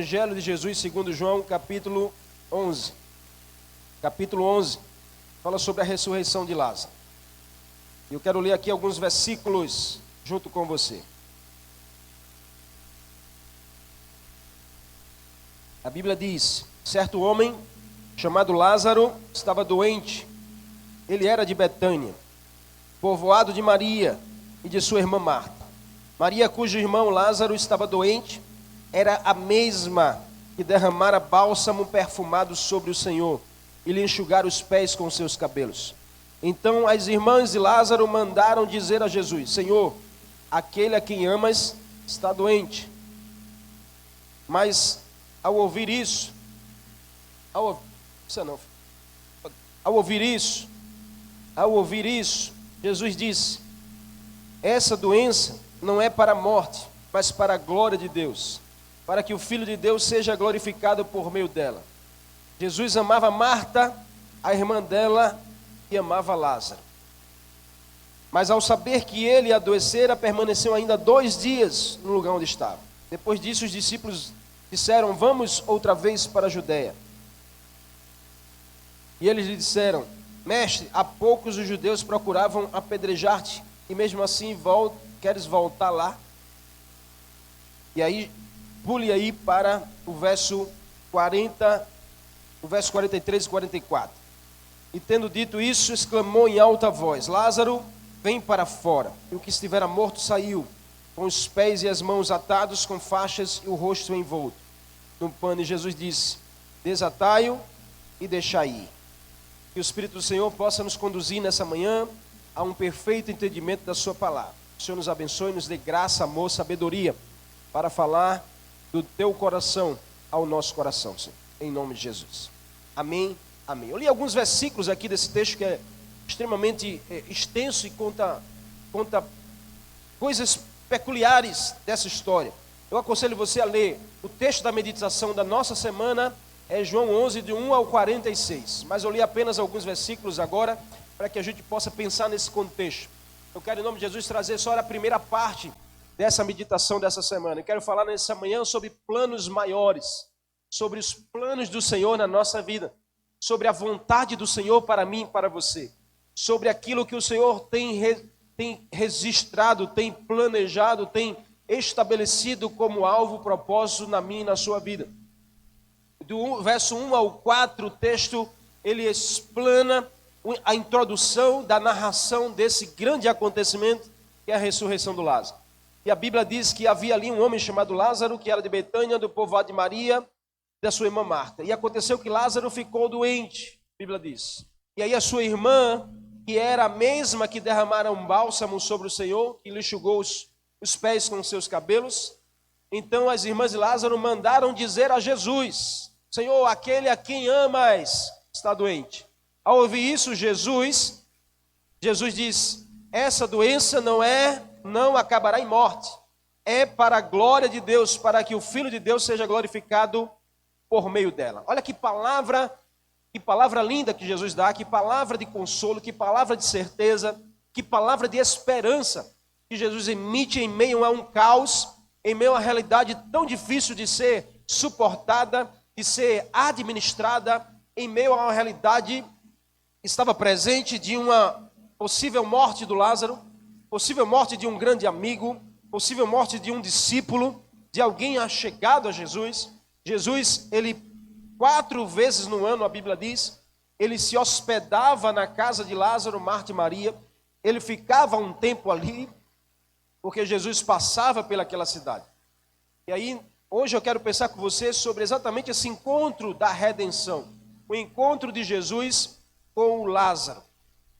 Evangelho de Jesus segundo João, capítulo 11. Capítulo 11 fala sobre a ressurreição de Lázaro. Eu quero ler aqui alguns versículos junto com você. A Bíblia diz: certo homem chamado Lázaro estava doente. Ele era de Betânia, povoado de Maria e de sua irmã Marta. Maria, cujo irmão Lázaro estava doente, era a mesma que derramara bálsamo perfumado sobre o Senhor e lhe enxugara os pés com seus cabelos. Então as irmãs de Lázaro mandaram dizer a Jesus: Senhor, aquele a quem amas está doente. Mas ao ouvir isso, Jesus disse: essa doença não é para a morte, mas para a glória de Deus, para que o Filho de Deus seja glorificado por meio dela. Jesus amava Marta, a irmã dela, e amava Lázaro. Mas ao saber que ele adoecera, permaneceu ainda 2 dias no lugar onde estava. Depois disso, os discípulos disseram: vamos outra vez para a Judeia. E eles lhe disseram: mestre, há poucos os judeus procuravam apedrejar-te, e mesmo assim queres voltar lá? E aí, pule aí para o verso 43 e 44. E tendo dito isso, exclamou em alta voz: Lázaro, vem para fora. E o que estivera morto saiu, com os pés e as mãos atados com faixas e o rosto envolto num pano. E Jesus disse: desatai-o e deixai ir. Que o Espírito do Senhor possa nos conduzir nessa manhã a um perfeito entendimento da sua palavra. O Senhor nos abençoe, nos dê graça, amor, sabedoria para falar do teu coração ao nosso coração, Senhor, em nome de Jesus. Amém, amém. Eu li alguns versículos aqui desse texto que é extremamente extenso e conta coisas peculiares dessa história. Eu aconselho você a ler o texto da meditação da nossa semana, é João 11, de 1 ao 46. Mas eu li apenas alguns versículos agora, para que a gente possa pensar nesse contexto. Eu quero, em nome de Jesus, trazer só a primeira parte dessa meditação dessa semana. Eu quero falar nessa manhã sobre planos maiores, sobre os planos do Senhor na nossa vida, sobre a vontade do Senhor para mim e para você, sobre aquilo que o Senhor tem registrado, tem planejado, tem estabelecido como alvo, propósito na minha e na sua vida. Do verso 1 ao 4, o texto, ele explana a introdução da narração desse grande acontecimento, que é a ressurreição do Lázaro. E a Bíblia diz que havia ali um homem chamado Lázaro, que era de Betânia, do povoado de Maria, da sua irmã Marta. E aconteceu que Lázaro ficou doente, a Bíblia diz. E aí a sua irmã, que era a mesma que derramara um bálsamo sobre o Senhor, que lhe enxugou os pés com seus cabelos. Então as irmãs de Lázaro mandaram dizer a Jesus: Senhor, aquele a quem amas está doente. Ao ouvir isso, Jesus diz: essa doença não acabará em morte. É para a glória de Deus, para que o Filho de Deus seja glorificado por meio dela. Olha que palavra linda que Jesus dá, que palavra de consolo, que palavra de certeza, que palavra de esperança que Jesus emite em meio a um caos, em meio a uma realidade tão difícil de ser suportada, de ser administrada, em meio a uma realidade que estava presente de uma possível morte do Lázaro, possível morte de um grande amigo, possível morte de um discípulo, de alguém achegado a Jesus. Jesus, ele 4 vezes no ano, a Bíblia diz, ele se hospedava na casa de Lázaro, Marta e Maria. Ele ficava um tempo ali, porque Jesus passava pelaquela cidade. E aí, hoje eu quero pensar com você sobre exatamente esse encontro da redenção, o encontro de Jesus com o Lázaro.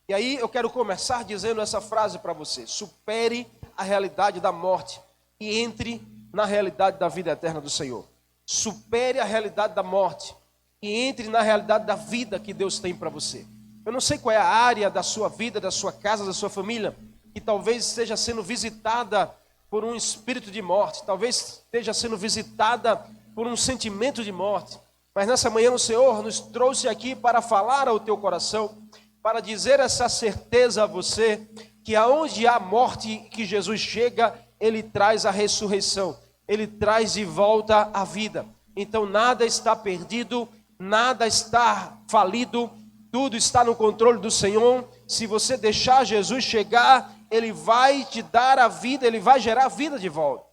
E aí eu quero começar dizendo essa frase para você: supere a realidade da morte e entre na realidade da vida eterna do Senhor. Supere a realidade da morte e entre na realidade da vida que Deus tem para você. Eu não sei qual é a área da sua vida, da sua casa, da sua família, que talvez esteja sendo visitada por um espírito de morte, talvez esteja sendo visitada por um sentimento de morte. Mas nessa manhã o Senhor nos trouxe aqui para falar ao teu coração, para dizer essa certeza a você, que aonde há morte, que Jesus chega, Ele traz a ressurreição, Ele traz de volta a vida. Então nada está perdido, nada está falido, tudo está no controle do Senhor. Se você deixar Jesus chegar, Ele vai te dar a vida, Ele vai gerar a vida de volta.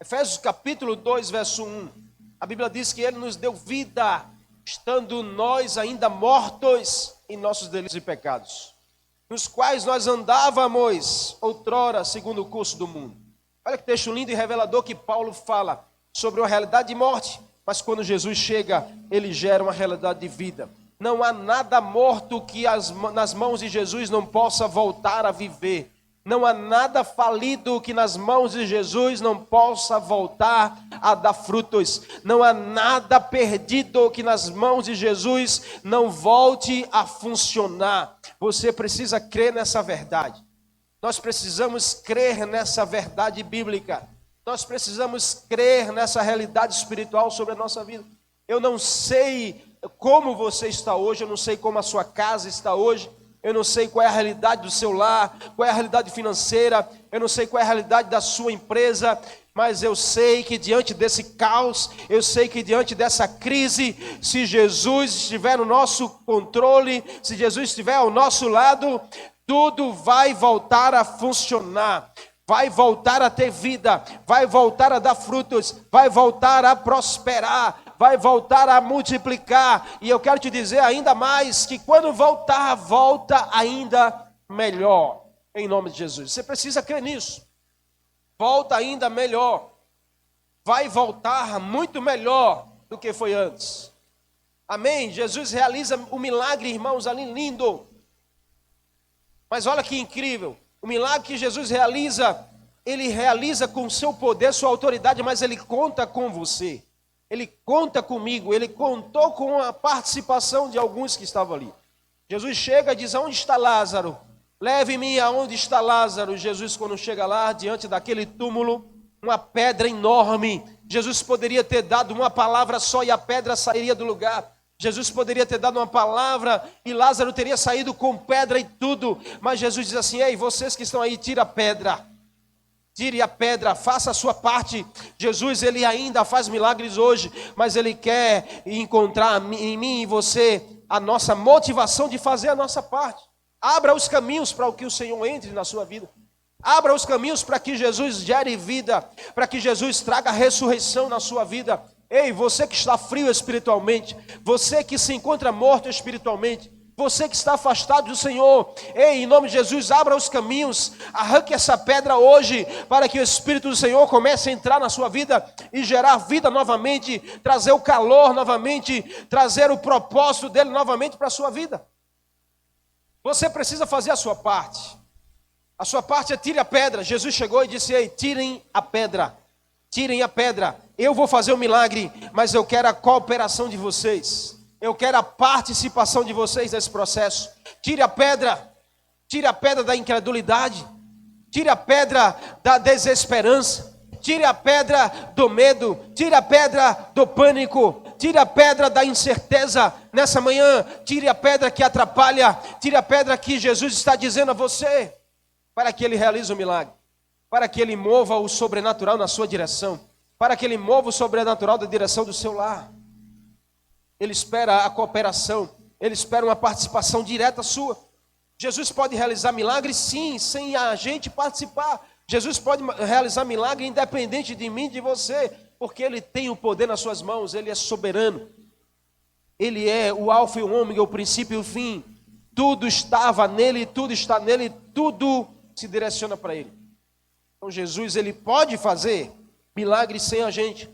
Efésios capítulo 2, verso 1. A Bíblia diz que Ele nos deu vida, estando nós ainda mortos em nossos delitos e pecados, nos quais nós andávamos outrora, segundo o curso do mundo. Olha que texto lindo e revelador que Paulo fala sobre uma realidade de morte, mas quando Jesus chega, Ele gera uma realidade de vida. Não há nada morto que nas mãos de Jesus não possa voltar a viver. Não há nada falido que nas mãos de Jesus não possa voltar a dar frutos. Não há nada perdido que nas mãos de Jesus não volte a funcionar. Você precisa crer nessa verdade. Nós precisamos crer nessa verdade bíblica. Nós precisamos crer nessa realidade espiritual sobre a nossa vida. Eu não sei como você está hoje, eu não sei como a sua casa está hoje. Eu não sei qual é a realidade do seu lar, qual é a realidade financeira, eu não sei qual é a realidade da sua empresa, mas eu sei que diante desse caos, eu sei que diante dessa crise, se Jesus estiver no nosso controle, se Jesus estiver ao nosso lado, tudo vai voltar a funcionar, vai voltar a ter vida, vai voltar a dar frutos, vai voltar a prosperar, vai voltar a multiplicar. E eu quero te dizer ainda mais, que quando voltar, volta ainda melhor, em nome de Jesus. Você precisa crer nisso. Volta ainda melhor, vai voltar muito melhor do que foi antes. Amém? Jesus realiza o milagre, irmãos, ali lindo. Mas olha que incrível, o milagre que Jesus realiza, Ele realiza com o seu poder, sua autoridade, mas Ele conta com você. Ele conta comigo, Ele contou com a participação de alguns que estavam ali. Jesus chega e diz: onde está Lázaro? Leve-me aonde está Lázaro. Jesus, quando chega lá, diante daquele túmulo, uma pedra enorme. Jesus poderia ter dado uma palavra só e a pedra sairia do lugar. Jesus poderia ter dado uma palavra e Lázaro teria saído com pedra e tudo. Mas Jesus diz assim: ei, vocês que estão aí, tira a pedra. Tire a pedra, faça a sua parte. Jesus, Ele ainda faz milagres hoje, mas Ele quer encontrar em mim e você a nossa motivação de fazer a nossa parte. Abra os caminhos para que o Senhor entre na sua vida. Abra os caminhos para que Jesus gere vida, para que Jesus traga ressurreição na sua vida. Ei, você que está frio espiritualmente, você que se encontra morto espiritualmente, você que está afastado do Senhor, ei, em nome de Jesus, abra os caminhos, arranque essa pedra hoje, para que o Espírito do Senhor comece a entrar na sua vida e gerar vida novamente, trazer o calor novamente, trazer o propósito dele novamente para a sua vida. Você precisa fazer a sua parte. A sua parte é tire a pedra. Jesus chegou e disse: ei, tirem a pedra. Tirem a pedra. Eu vou fazer o milagre, mas eu quero a cooperação de vocês. Eu quero a participação de vocês nesse processo. Tire a pedra. Tire a pedra da incredulidade. Tire a pedra da desesperança. Tire a pedra do medo. Tire a pedra do pânico. Tire a pedra da incerteza nessa manhã. Tire a pedra que atrapalha. Tire a pedra que Jesus está dizendo a você, para que Ele realize o milagre, para que Ele mova o sobrenatural na sua direção, para que Ele mova o sobrenatural da direção do seu lar. Ele espera a cooperação, Ele espera uma participação direta sua. Jesus pode realizar milagres, sim, sem a gente participar. Jesus pode realizar milagre independente de mim, de você, porque Ele tem o poder nas suas mãos, Ele é soberano. Ele é o alfa e o ômega, o princípio e o fim. Tudo estava nele, tudo está nele, tudo se direciona para Ele. Então Jesus, Ele pode fazer milagres sem a gente,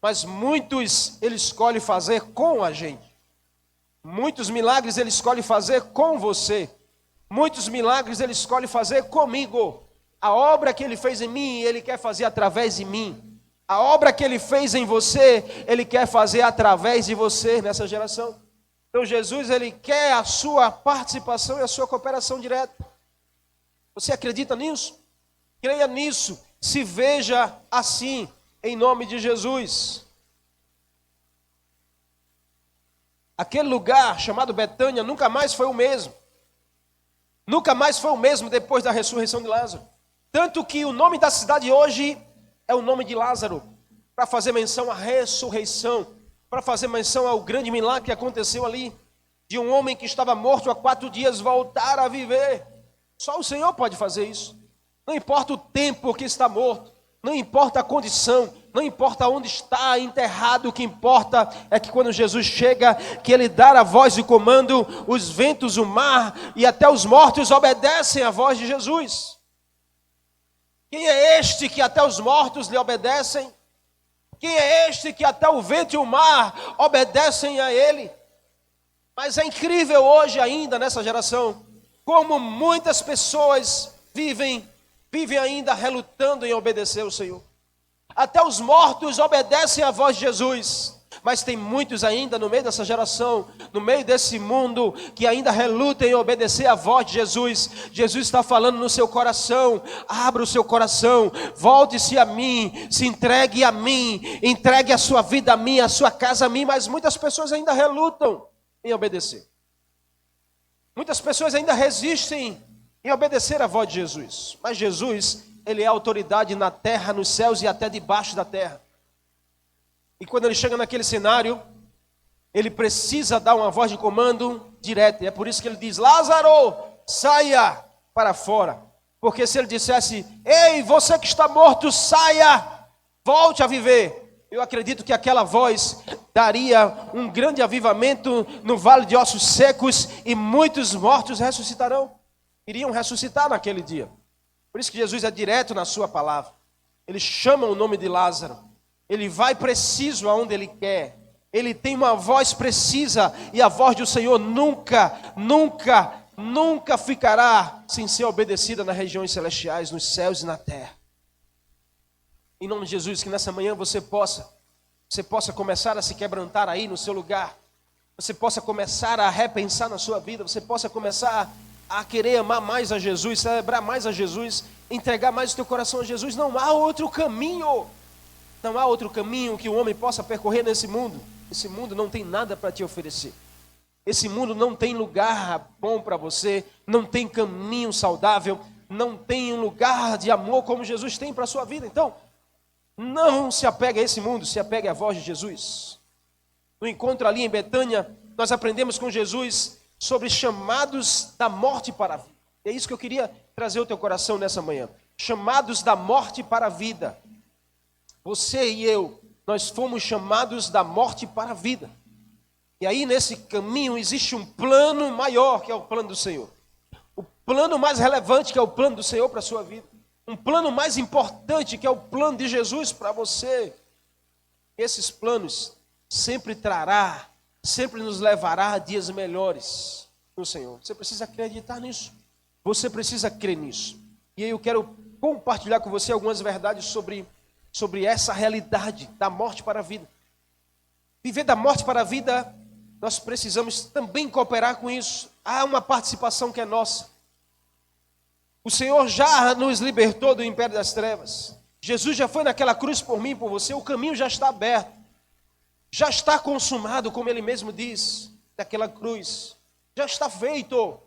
mas muitos Ele escolhe fazer com a gente. Muitos milagres Ele escolhe fazer com você. Muitos milagres Ele escolhe fazer comigo. A obra que Ele fez em mim, Ele quer fazer através de mim. A obra que Ele fez em você, Ele quer fazer através de você nessa geração. Então Jesus, Ele quer a sua participação e a sua cooperação direta. Você acredita nisso? Creia nisso. Se veja assim, em nome de Jesus. Aquele lugar chamado Betânia nunca mais foi o mesmo. Nunca mais foi o mesmo depois da ressurreição de Lázaro. Tanto que o nome da cidade hoje é o nome de Lázaro. para fazer menção à ressurreição, para fazer menção ao grande milagre que aconteceu ali, de um homem que estava morto há 4 dias voltar a viver. Só o Senhor pode fazer isso. Não importa o tempo que está morto, não importa a condição, não importa onde está enterrado, o que importa é que quando Jesus chega, que Ele dá a voz de comando, os ventos, o mar e até os mortos obedecem à voz de Jesus. Quem é este que até os mortos lhe obedecem? Quem é este que até o vento e o mar obedecem a Ele? Mas é incrível hoje ainda nessa geração, como muitas pessoas vivem ainda relutando em obedecer ao Senhor. Até os mortos obedecem à voz de Jesus, mas tem muitos ainda no meio dessa geração, no meio desse mundo, que ainda relutam em obedecer à voz de Jesus. Jesus está falando no seu coração: abra o seu coração, volte-se a mim, se entregue a mim, entregue a sua vida a mim, a sua casa a mim. Mas muitas pessoas ainda relutam em obedecer. Muitas pessoas ainda resistem em obedecer à voz de Jesus. Mas Jesus, Ele é autoridade na terra, nos céus e até debaixo da terra. E quando Ele chega naquele cenário, Ele precisa dar uma voz de comando direta. E é por isso que Ele diz: Lázaro, saia para fora. Porque se Ele dissesse: ei, você que está morto, saia, volte a viver, eu acredito que aquela voz daria um grande avivamento no vale de ossos secos, e muitos mortos ressuscitarão. Iriam ressuscitar naquele dia. Por isso que Jesus é direto na sua palavra. Ele chama o nome de Lázaro. Ele vai preciso aonde Ele quer. Ele tem uma voz precisa. E a voz do Senhor nunca ficará sem ser obedecida nas regiões celestiais, nos céus e na terra. Em nome de Jesus, que nessa manhã você possa começar a se quebrantar aí no seu lugar. Você possa começar a repensar na sua vida. Você possa começar a querer amar mais a Jesus, celebrar mais a Jesus, entregar mais o teu coração a Jesus. Não há outro caminho. Não há outro caminho que o homem possa percorrer nesse mundo. Esse mundo não tem nada para te oferecer. Esse mundo não tem lugar bom para você, não tem caminho saudável, não tem um lugar de amor como Jesus tem para a sua vida. Então, não se apegue a esse mundo, se apegue à voz de Jesus. No encontro ali em Betânia, nós aprendemos com Jesus sobre chamados da morte para a vida. É isso que eu queria trazer ao teu coração nessa manhã. Chamados da morte para a vida. Você e eu, nós fomos chamados da morte para a vida. E aí nesse caminho existe um plano maior, que é o plano do Senhor. O plano mais relevante, que é o plano do Senhor para a sua vida. Um plano mais importante, que é o plano de Jesus para você. Esses planos sempre nos levará a dias melhores no Senhor. Você precisa acreditar nisso. Você precisa crer nisso. E aí eu quero compartilhar com você algumas verdades sobre essa realidade da morte para a vida. Viver da morte para a vida, nós precisamos também cooperar com isso. Há uma participação que é nossa. O Senhor já nos libertou do império das trevas. Jesus já foi naquela cruz por mim e por você. O caminho já está aberto. Já está consumado, como Ele mesmo diz, daquela cruz. Já está feito.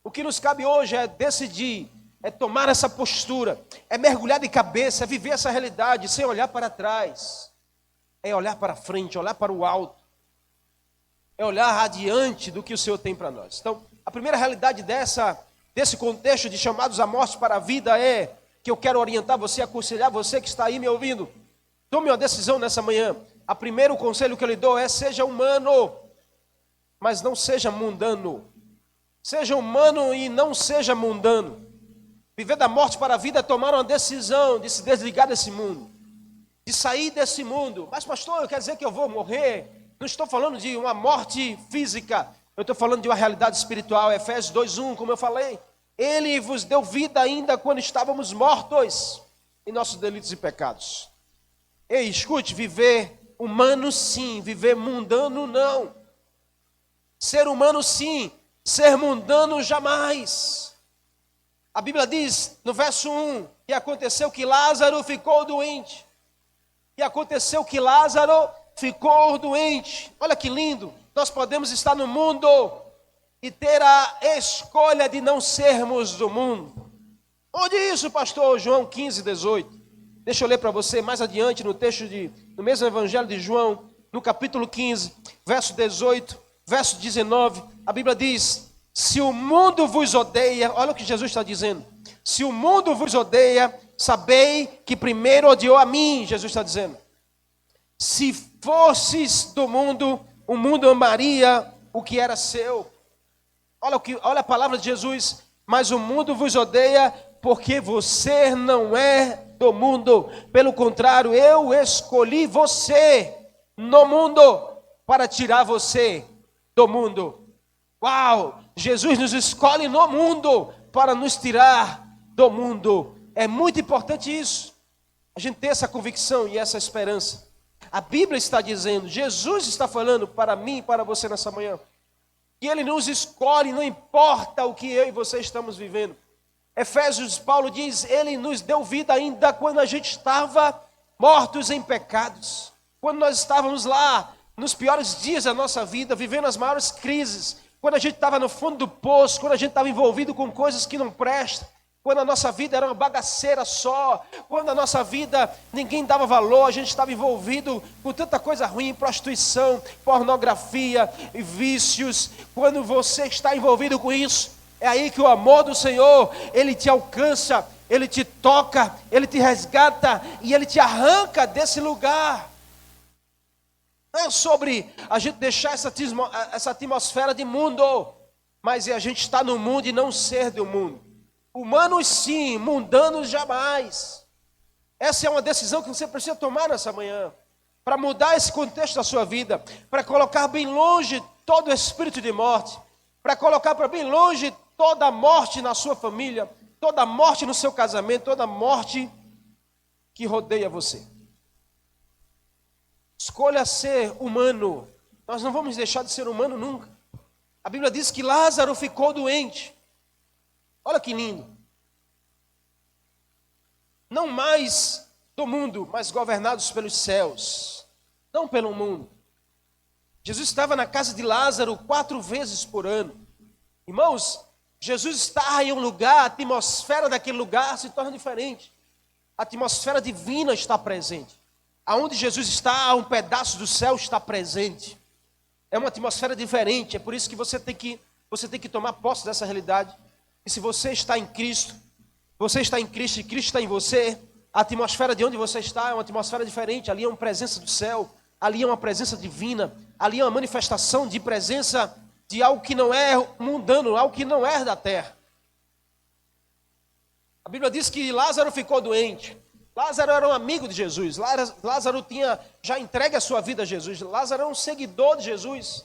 O que nos cabe hoje é decidir, é tomar essa postura, é mergulhar de cabeça, é viver essa realidade sem olhar para trás. É olhar para frente, olhar para o alto. É olhar adiante do que o Senhor tem para nós. Então, a primeira realidade desse contexto de chamados à morte para a vida é que eu quero orientar você, aconselhar você que está aí me ouvindo. Tome uma decisão nessa manhã. O primeiro conselho que eu lhe dou é: seja humano, mas não seja mundano. Seja humano e não seja mundano. Viver da morte para a vida é tomar uma decisão de se desligar desse mundo, de sair desse mundo. Mas pastor, quer dizer que eu vou morrer? Não estou falando de uma morte física, eu estou falando de uma realidade espiritual. Efésios 2:1, como eu falei, Ele vos deu vida ainda quando estávamos mortos em nossos delitos e pecados. Ei, escute, viver humano sim, viver mundano não. Ser humano sim, ser mundano jamais. A Bíblia diz no verso 1 que aconteceu que Lázaro ficou doente. E aconteceu que Lázaro ficou doente. Olha que lindo. Nós podemos estar no mundo e ter a escolha de não sermos do mundo. Onde isso, pastor? João 15:18. Deixa eu ler para você mais adiante no texto do mesmo Evangelho de João, no capítulo 15, verso 18, verso 19. A Bíblia diz: se o mundo vos odeia, olha o que Jesus está dizendo. Se o mundo vos odeia, sabei que primeiro odiou a mim, Jesus está dizendo. Se fosses do mundo, o mundo amaria o que era seu. Olha a palavra de Jesus. Mas o mundo vos odeia porque você não é do mundo. Pelo contrário, eu escolhi você no mundo para tirar você do mundo. Uau! Jesus nos escolhe no mundo para nos tirar do mundo. É muito importante isso. A gente ter essa convicção e essa esperança. A Bíblia está dizendo, Jesus está falando para mim e para você nessa manhã, que Ele nos escolhe, não importa o que eu e você estamos vivendo. Efésios, Paulo diz, Ele nos deu vida ainda quando a gente estava mortos em pecados. Quando nós estávamos lá, nos piores dias da nossa vida, vivendo as maiores crises. Quando a gente estava no fundo do poço, quando a gente estava envolvido com coisas que não prestam. Quando a nossa vida era uma bagaceira só, quando a nossa vida ninguém dava valor, a gente estava envolvido com tanta coisa ruim, prostituição, pornografia e vícios. Quando você está envolvido com isso, é aí que o amor do Senhor, Ele te alcança, Ele te toca, Ele te resgata e Ele te arranca desse lugar. Não é sobre a gente deixar essa atmosfera de mundo, mas é a gente estar no mundo e não ser do mundo. Humanos sim, mundanos jamais. Essa é uma decisão que você precisa tomar nessa manhã, para mudar esse contexto da sua vida, para colocar bem longe todo o espírito de morte, para colocar para bem longe toda a morte na sua família, toda a morte no seu casamento, toda a morte que rodeia você. Escolha ser humano. Nós não vamos deixar de ser humano nunca. A Bíblia diz que Lázaro ficou doente. Olha que lindo. Não mais do mundo, mas governados pelos céus. Não pelo mundo. Jesus estava na casa de Lázaro 4 vezes por ano. Irmãos, Jesus está em um lugar, a atmosfera daquele lugar se torna diferente. A atmosfera divina está presente. Aonde Jesus está, um pedaço do céu está presente. É uma atmosfera diferente. É por isso que você tem que tomar posse dessa realidade. E se você está em Cristo, você está em Cristo e Cristo está em você, a atmosfera de onde você está é uma atmosfera diferente. Ali é uma presença do céu, ali é uma presença divina, ali é uma manifestação de presença de algo que não é mundano, algo que não é da terra. A Bíblia diz que Lázaro ficou doente. Lázaro era um amigo de Jesus. Lázaro tinha já entregue a sua vida a Jesus. Lázaro era um seguidor de Jesus.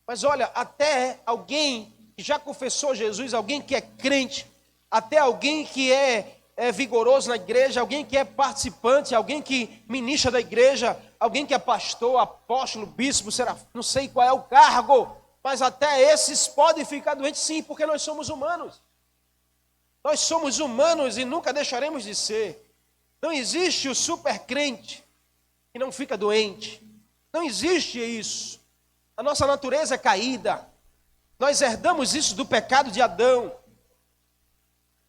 Mas olha, até alguém que já confessou Jesus, alguém que é crente, até alguém que é vigoroso na igreja, alguém que é participante, alguém que ministra da igreja, alguém que é pastor, apóstolo, bispo, não sei qual é o cargo, mas até esses podem ficar doentes sim, porque nós somos humanos. Nós somos humanos e nunca deixaremos de ser. Não existe o super crente que não fica doente. Não existe isso. A nossa natureza é caída. Nós herdamos isso do pecado de Adão.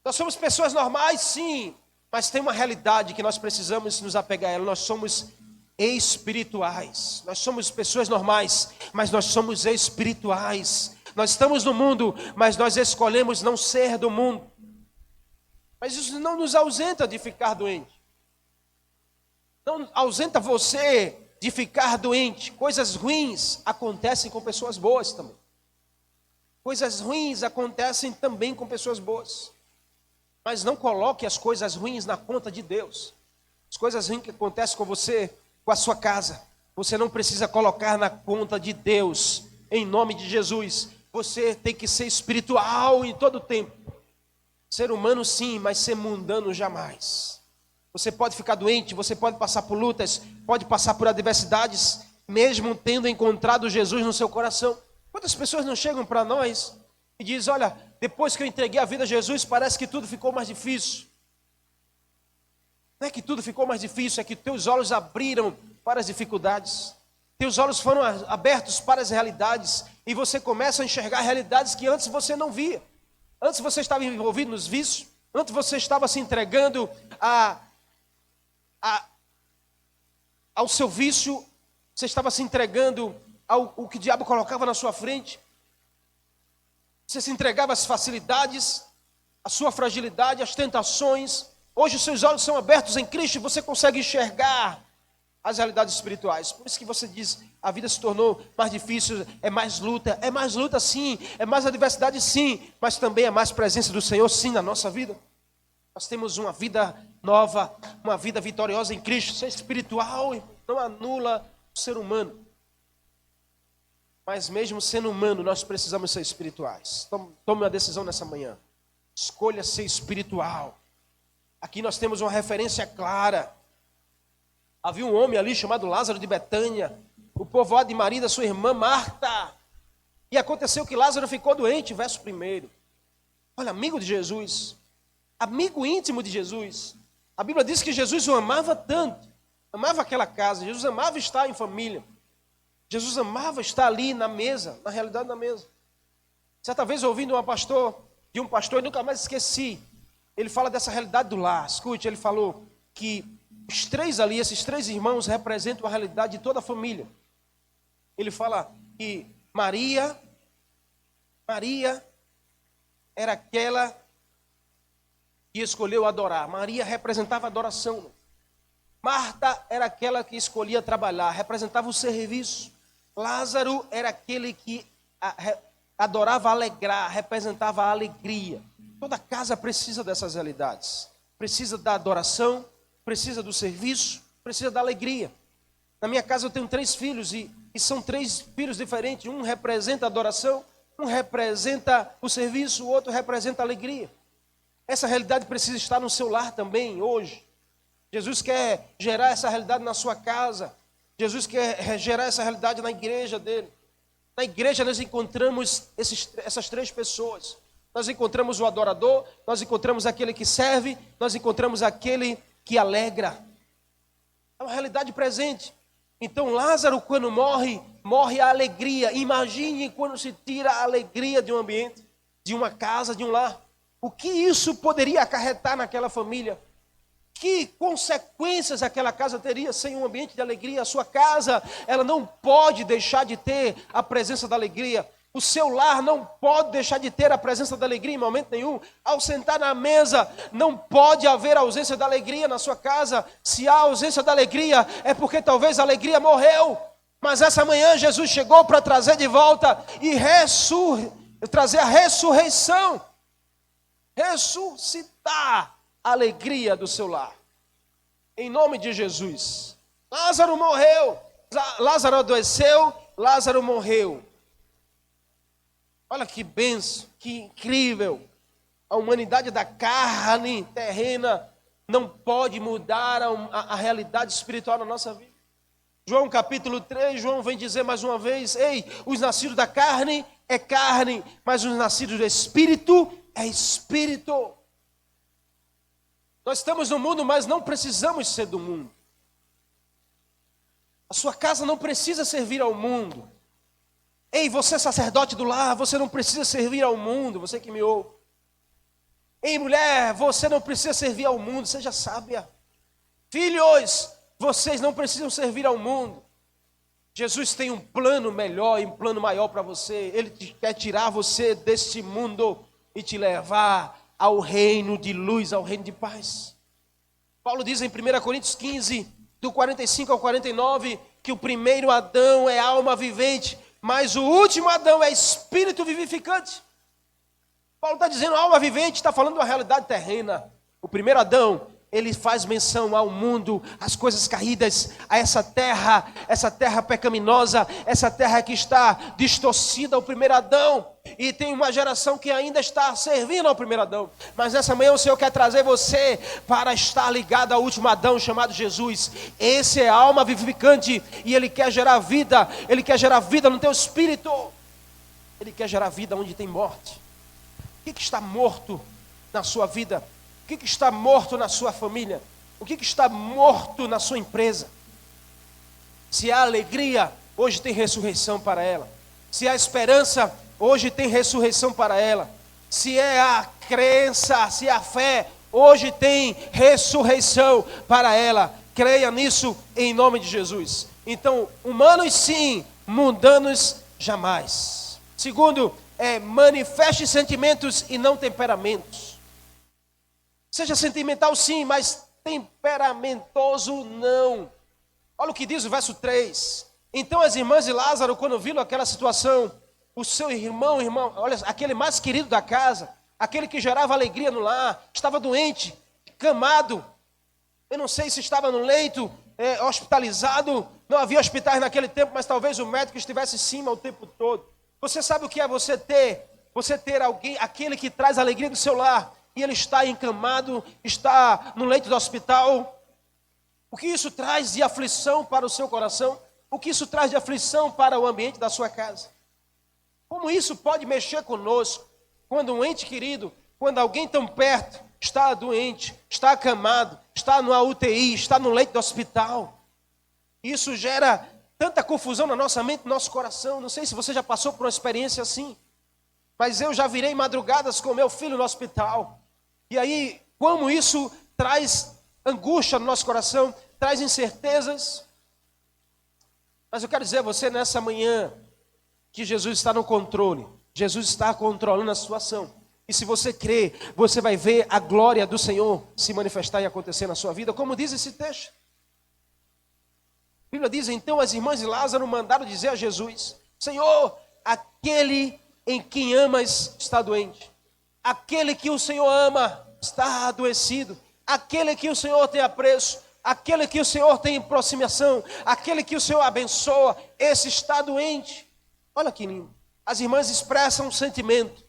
Nós somos pessoas normais, sim, mas tem uma realidade que nós precisamos nos apegar a ela. Nós somos espirituais. Nós somos pessoas normais, mas nós somos espirituais. Nós estamos no mundo, mas nós escolhemos não ser do mundo. Mas isso não nos ausenta de ficar doente. Não ausenta você de ficar doente. Coisas ruins acontecem com pessoas boas também. Coisas ruins acontecem também com pessoas boas. Mas não coloque as coisas ruins na conta de Deus. As coisas ruins que acontecem com você, com a sua casa, você não precisa colocar na conta de Deus. Em nome de Jesus. Você tem que ser espiritual em todo o tempo. Ser humano sim, mas ser mundano jamais. Você pode ficar doente, você pode passar por lutas, pode passar por adversidades, mesmo tendo encontrado Jesus no seu coração. Quantas pessoas não chegam para nós e dizem, olha, depois que eu entreguei a vida a Jesus, parece que tudo ficou mais difícil. Não é que tudo ficou mais difícil, é que teus olhos abriram para as dificuldades. Teus olhos foram abertos para as realidades e você começa a enxergar realidades que antes você não via. Antes você estava envolvido nos vícios, antes você estava se entregando a a, ao seu vício, você estava se entregando ao que o diabo colocava na sua frente, você se entregava às facilidades, à sua fragilidade, às tentações. Hoje os seus olhos são abertos em Cristo e você consegue enxergar as realidades espirituais. Por isso que você diz, a vida se tornou mais difícil, é mais luta sim, é mais adversidade sim, mas também é mais presença do Senhor sim na nossa vida. Nós temos uma vida nova, uma vida vitoriosa em Cristo. Ser espiritual não anula o ser humano. Mas mesmo sendo humano, nós precisamos ser espirituais. Tome uma decisão nessa manhã. Escolha ser espiritual. Aqui nós temos uma referência clara. Havia um homem ali chamado Lázaro de Betânia, o povoado de Maria da sua irmã Marta. E aconteceu que Lázaro ficou doente, verso 1. Olha, amigo de Jesus, amigo íntimo de Jesus. A Bíblia diz que Jesus o amava tanto, amava aquela casa, Jesus amava estar em família. Jesus amava estar ali na mesa, na realidade na mesa. Certa vez ouvindo de um pastor, e nunca mais esqueci, ele fala dessa realidade do lar. Escute, ele falou que os três ali, esses três irmãos, representam a realidade de toda a família. Ele fala que Maria era aquela que escolheu adorar. Maria representava a adoração. Marta era aquela que escolhia trabalhar, representava o serviço. Lázaro era aquele que adorava alegrar, representava a alegria. Toda casa precisa dessas realidades. Precisa da adoração, precisa do serviço, precisa da alegria. Na minha casa eu tenho 3 filhos e são 3 filhos diferentes. Um representa a adoração, um representa o serviço, o outro representa a alegria. Essa realidade precisa estar no seu lar também, hoje. Jesus quer gerar essa realidade na sua casa. Jesus quer gerar essa realidade na igreja dele. Na igreja nós encontramos essas 3 pessoas. Nós encontramos o adorador, nós encontramos aquele que serve, nós encontramos aquele que alegra. É uma realidade presente. Então Lázaro, quando morre a alegria. Imagine quando se tira a alegria de um ambiente, de uma casa, de um lar. O que isso poderia acarretar naquela família? Que consequências aquela casa teria sem um ambiente de alegria? A sua casa, ela não pode deixar de ter a presença da alegria. O seu lar não pode deixar de ter a presença da alegria em momento nenhum. Ao sentar na mesa, não pode haver ausência da alegria na sua casa. Se há ausência da alegria, é porque talvez a alegria morreu. Mas essa manhã Jesus chegou para trazer de volta e trazer a ressurreição. Ressuscitar a alegria do seu lar. Em nome de Jesus. Lázaro morreu. Lázaro adoeceu. Lázaro morreu. Olha que benção, que incrível. A humanidade da carne terrena não pode mudar a realidade espiritual na nossa vida. João capítulo 3, João vem dizer mais uma vez: ei, os nascidos da carne é carne, mas os nascidos do Espírito é Espírito. Nós estamos no mundo, mas não precisamos ser do mundo. A sua casa não precisa servir ao mundo. Ei, você sacerdote do lar, você não precisa servir ao mundo, você que me ouve. Ei, mulher, você não precisa servir ao mundo, seja sábia. Filhos, vocês não precisam servir ao mundo. Jesus tem um plano melhor e um plano maior para você. Ele quer tirar você deste mundo e te levar ao reino de luz, ao reino de paz. Paulo diz em 1 Coríntios 15, do 45 ao 49, que o primeiro Adão é alma vivente, mas o último Adão é espírito vivificante. Paulo está dizendo alma vivente, está falando de uma realidade terrena. O primeiro Adão, ele faz menção ao mundo, às coisas caídas, a essa terra pecaminosa, essa terra que está distorcida ao primeiro Adão. E tem uma geração que ainda está servindo ao primeiro Adão. Mas nessa manhã o Senhor quer trazer você para estar ligado ao último Adão, chamado Jesus. Esse é a alma vivificante e Ele quer gerar vida. Ele quer gerar vida no teu espírito. Ele quer gerar vida onde tem morte. O que está morto na sua vida? O que está morto na sua família? O que está morto na sua empresa? Se há alegria, hoje tem ressurreição para ela. Se há esperança, hoje tem ressurreição para ela. Se é a crença, se é a fé, hoje tem ressurreição para ela. Creia nisso em nome de Jesus. Então, humanos sim, mundanos jamais. Segundo, manifeste sentimentos e não temperamentos. Seja sentimental sim, mas temperamentoso não. Olha o que diz o verso 3. Então as irmãs de Lázaro, quando viram aquela situação, o seu irmão, olha, aquele mais querido da casa, aquele que gerava alegria no lar, estava doente, camado. Eu não sei se estava no leito, hospitalizado. Não havia hospitais naquele tempo, mas talvez o médico estivesse em cima o tempo todo. Você sabe o que é você ter alguém, aquele que traz alegria do seu lar, e ele está encamado, está no leito do hospital? O que isso traz de aflição para o seu coração? O que isso traz de aflição para o ambiente da sua casa? Como isso pode mexer conosco? Quando um ente querido, quando alguém tão perto está doente, está acamado, está numa UTI, está no leito do hospital. Isso gera tanta confusão na nossa mente, no nosso coração. Não sei se você já passou por uma experiência assim, mas eu já virei madrugadas com meu filho no hospital. E aí, como isso traz angústia no nosso coração, traz incertezas. Mas eu quero dizer a você nessa manhã que Jesus está no controle. Jesus está controlando a situação. E se você crê, você vai ver a glória do Senhor se manifestar e acontecer na sua vida, como diz esse texto. A Bíblia diz, então as irmãs de Lázaro mandaram dizer a Jesus: Senhor, aquele em quem amas está doente. Aquele que o Senhor ama está adoecido. Aquele que o Senhor tem apreço, aquele que o Senhor tem aproximação, aquele que o Senhor abençoa, esse está doente. Olha que lindo. As irmãs expressam o sentimento,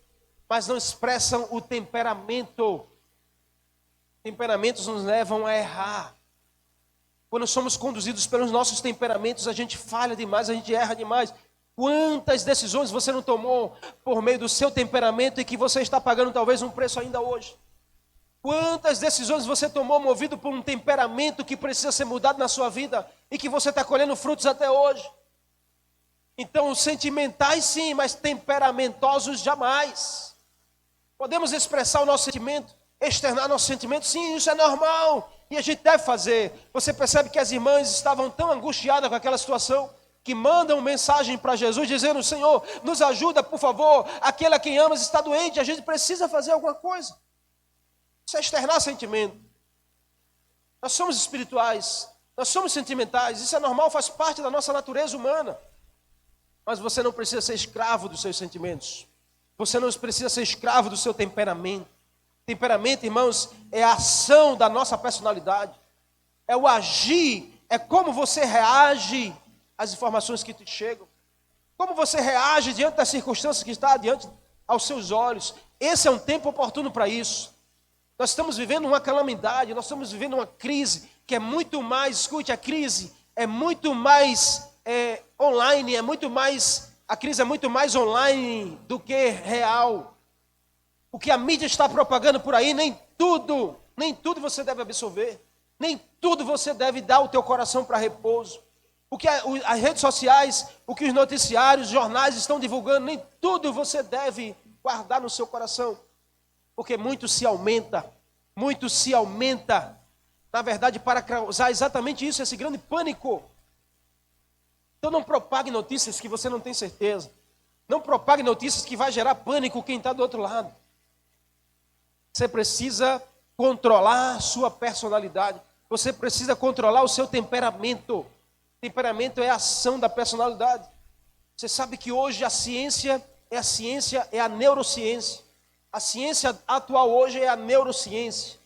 mas não expressam o temperamento. Temperamentos nos levam a errar. Quando somos conduzidos pelos nossos temperamentos, a gente falha demais, a gente erra demais. Quantas decisões você não tomou por meio do seu temperamento e que você está pagando talvez um preço ainda hoje? Quantas decisões você tomou movido por um temperamento que precisa ser mudado na sua vida e que você está colhendo frutos até hoje? Então, sentimentais sim, mas temperamentosos jamais. Podemos expressar o nosso sentimento, externar nosso sentimento, sim, isso é normal e a gente deve fazer. Você percebe que as irmãs estavam tão angustiadas com aquela situação que mandam mensagem para Jesus dizendo: Senhor, nos ajuda, por favor, aquele a quem amas está doente, a gente precisa fazer alguma coisa. Isso é externar sentimento. Nós somos espirituais, nós somos sentimentais, isso é normal, faz parte da nossa natureza humana. Mas você não precisa ser escravo dos seus sentimentos. Você não precisa ser escravo do seu temperamento. Temperamento, irmãos, é a ação da nossa personalidade. É o agir, é como você reage às informações que te chegam. Como você reage diante das circunstâncias que está diante aos seus olhos. Esse é um tempo oportuno para isso. Nós estamos vivendo uma calamidade, nós estamos vivendo uma crise que é muito mais, escute, a crise é muito mais online, a crise é muito mais online do que real. O que a mídia está propagando por aí, nem tudo você deve absorver, nem tudo você deve dar o teu coração para repouso. O que as redes sociais, o que os noticiários, os jornais estão divulgando, nem tudo você deve guardar no seu coração. Porque muito se aumenta, na verdade, para causar exatamente isso, esse grande pânico. Então não propague notícias que você não tem certeza. Não propague notícias que vai gerar pânico quem está do outro lado. Você precisa controlar a sua personalidade. Você precisa controlar o seu temperamento. Temperamento é a ação da personalidade. Você sabe que hoje a ciência é a neurociência. A ciência atual hoje é a neurociência.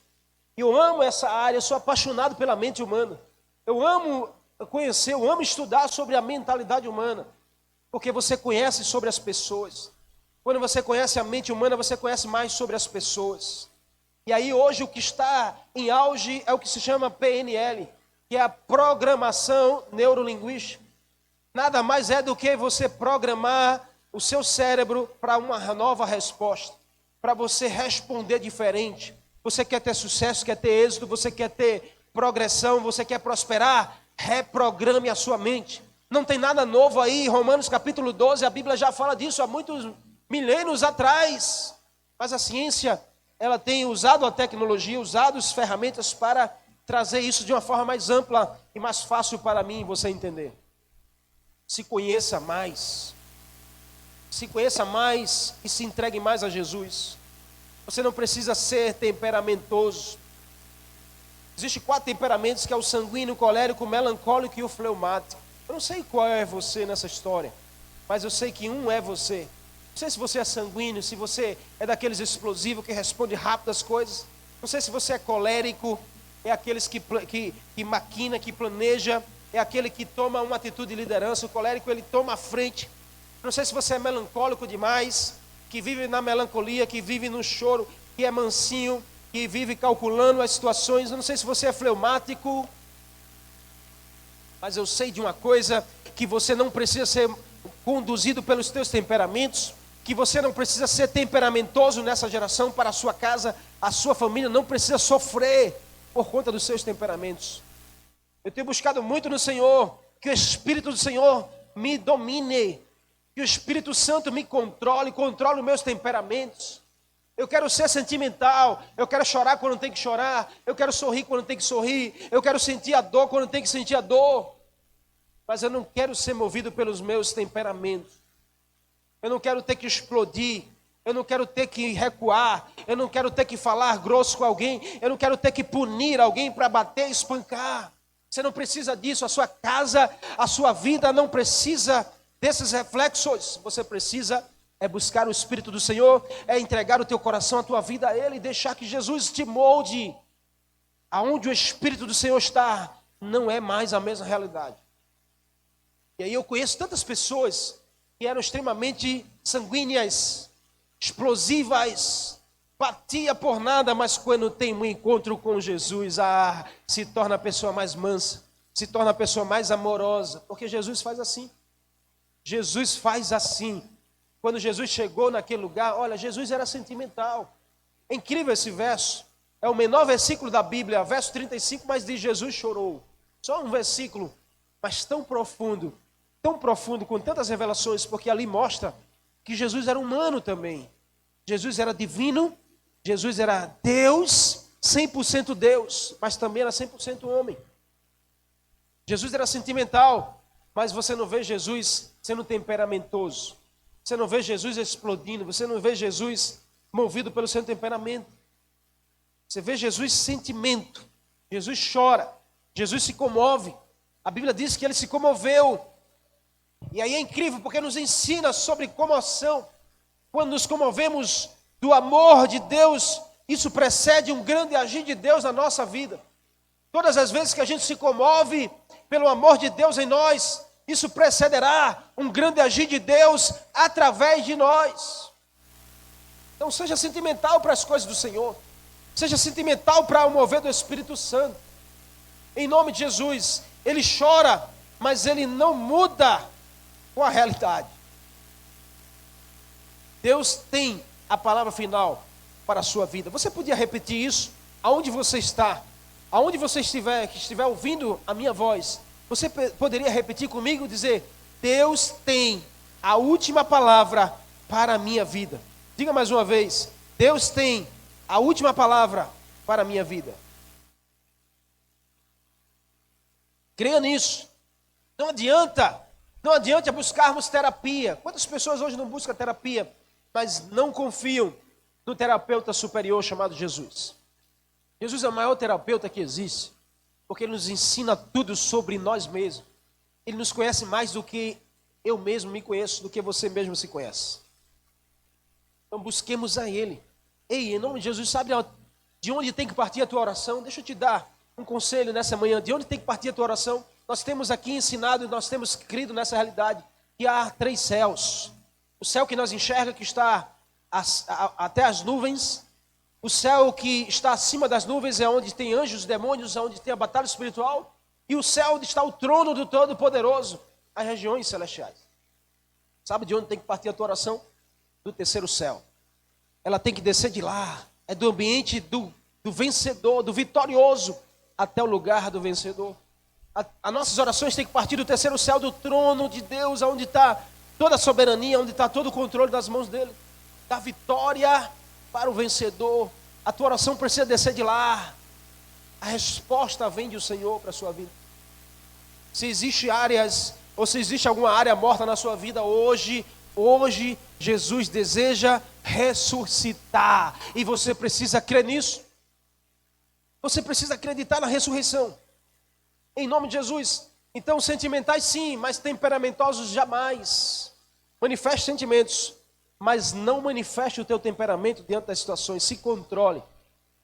E eu amo essa área, eu sou apaixonado pela mente humana. Eu amo conhecer, eu amo estudar sobre a mentalidade humana. Porque você conhece sobre as pessoas. Quando você conhece a mente humana, você conhece mais sobre as pessoas. E aí hoje o que está em auge é o que se chama PNL, que é a programação neurolinguística. Nada mais é do que você programar o seu cérebro para uma nova resposta, para você responder diferente. Você quer ter sucesso, quer ter êxito, você quer ter progressão, você quer prosperar, reprograme a sua mente. Não tem nada novo aí, Romanos capítulo 12, a Bíblia já fala disso há muitos milênios atrás. Mas a ciência, ela tem usado a tecnologia, usado as ferramentas para trazer isso de uma forma mais ampla e mais fácil para mim e você entender. Se conheça mais. Se conheça mais e se entregue mais a Jesus. Você não precisa ser temperamentoso. Existem 4 temperamentos, que é o sanguíneo, o colérico, o melancólico e o fleumático. Eu não sei qual é você nessa história, mas eu sei que um é você. Não sei se você é sanguíneo, se você é daqueles explosivos que responde rápido às coisas. Não sei se você é colérico, é aqueles que maquina, que planeja, é aquele que toma uma atitude de liderança. O colérico, ele toma a frente. Não sei se você é melancólico demais, que vive na melancolia, que vive no choro, que é mansinho, que vive calculando as situações. Eu não sei se você é fleumático, mas eu sei de uma coisa, que você não precisa ser conduzido pelos teus temperamentos, que você não precisa ser temperamentoso nessa geração para a sua casa, a sua família não precisa sofrer por conta dos seus temperamentos. Eu tenho buscado muito no Senhor, que o Espírito do Senhor me domine, que o Espírito Santo me controle os meus temperamentos. Eu quero ser sentimental, eu quero chorar quando tem que chorar, eu quero sorrir quando tem que sorrir, eu quero sentir a dor quando tem que sentir a dor, mas eu não quero ser movido pelos meus temperamentos. Eu não quero ter que explodir, eu não quero ter que recuar, eu não quero ter que falar grosso com alguém, eu não quero ter que punir alguém para bater e espancar. Você não precisa disso, a sua casa, a sua vida não precisa desses reflexos. Você precisa buscar o Espírito do Senhor, entregar o teu coração, a tua vida a Ele, e deixar que Jesus te molde. Aonde o Espírito do Senhor está, não é mais a mesma realidade. E aí eu conheço tantas pessoas que eram extremamente sanguíneas, explosivas, batia por nada, mas quando tem um encontro com Jesus, se torna a pessoa mais mansa, se torna a pessoa mais amorosa, porque Jesus faz assim. Jesus faz assim. Quando Jesus chegou naquele lugar, olha, Jesus era sentimental. É incrível esse verso. É o menor versículo da Bíblia, verso 35, mas diz: Jesus chorou. Só um versículo, mas tão profundo, com tantas revelações, porque ali mostra que Jesus era humano também. Jesus era divino, Jesus era Deus, 100% Deus, mas também era 100% homem. Jesus era sentimental, mas você não vê Jesus sendo temperamentoso. Você não vê Jesus explodindo, você não vê Jesus movido pelo seu temperamento. Você vê Jesus sentimento. Jesus chora, Jesus se comove. A Bíblia diz que ele se comoveu. E aí é incrível, porque nos ensina sobre comoção. Quando nos comovemos do amor de Deus, isso precede um grande agir de Deus na nossa vida. Todas as vezes que a gente se comove pelo amor de Deus em nós, isso precederá um grande agir de Deus através de nós. Então seja sentimental para as coisas do Senhor. Seja sentimental para o mover do Espírito Santo. Em nome de Jesus, ele chora, mas ele não muda com a realidade. Deus tem a palavra final para a sua vida. Você podia repetir isso aonde você está, aonde você estiver, que estiver ouvindo a minha voz. Você poderia repetir comigo, dizer: Deus tem a última palavra para a minha vida. Diga mais uma vez: Deus tem a última palavra para a minha vida. Creia nisso. Não adianta buscarmos terapia. Quantas pessoas hoje não buscam terapia, mas não confiam no terapeuta superior chamado Jesus? Jesus é o maior terapeuta que existe, porque ele nos ensina tudo sobre nós mesmos. Ele nos conhece mais do que eu mesmo me conheço, do que você mesmo se conhece. Então busquemos a Ele. Ei, em nome de Jesus, sabe de onde tem que partir a tua oração? Deixa eu te dar um conselho nessa manhã. De onde tem que partir a tua oração? Nós temos aqui ensinado, nós temos crido nessa realidade, que há 3 céus. O céu que nós enxergamos, que está até as nuvens. O céu que está acima das nuvens é onde tem anjos, demônios, é onde tem a batalha espiritual. E o céu onde está o trono do Todo-Poderoso, as regiões celestiais. Sabe de onde tem que partir a tua oração? Do 3º céu. Ela tem que descer de lá. É do ambiente do vencedor, do vitorioso, até o lugar do vencedor. As nossas orações têm que partir do 3º céu, do trono de Deus, onde está toda a soberania, onde está todo o controle das mãos dele. Da vitória para o vencedor. A tua oração precisa descer de lá. A resposta vem do Senhor para a sua vida. Se existe áreas, ou se existe alguma área morta na sua vida hoje Jesus deseja ressuscitar. E você precisa crer nisso. Você precisa acreditar na ressurreição. Em nome de Jesus. Então, sentimentais sim, mas temperamentosos jamais. Manifeste sentimentos, mas não manifeste o teu temperamento diante das situações. Se controle.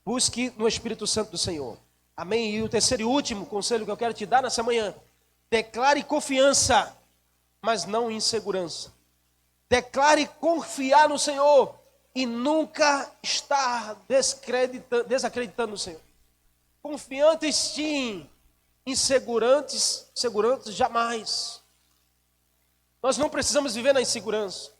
Busque no Espírito Santo do Senhor. Amém? E o terceiro e último conselho que eu quero te dar nessa manhã. Declare confiança, mas não insegurança. Declare confiar no Senhor e nunca estar desacreditando no Senhor. Confiantes sim, insegurantes jamais. Nós não precisamos viver na insegurança.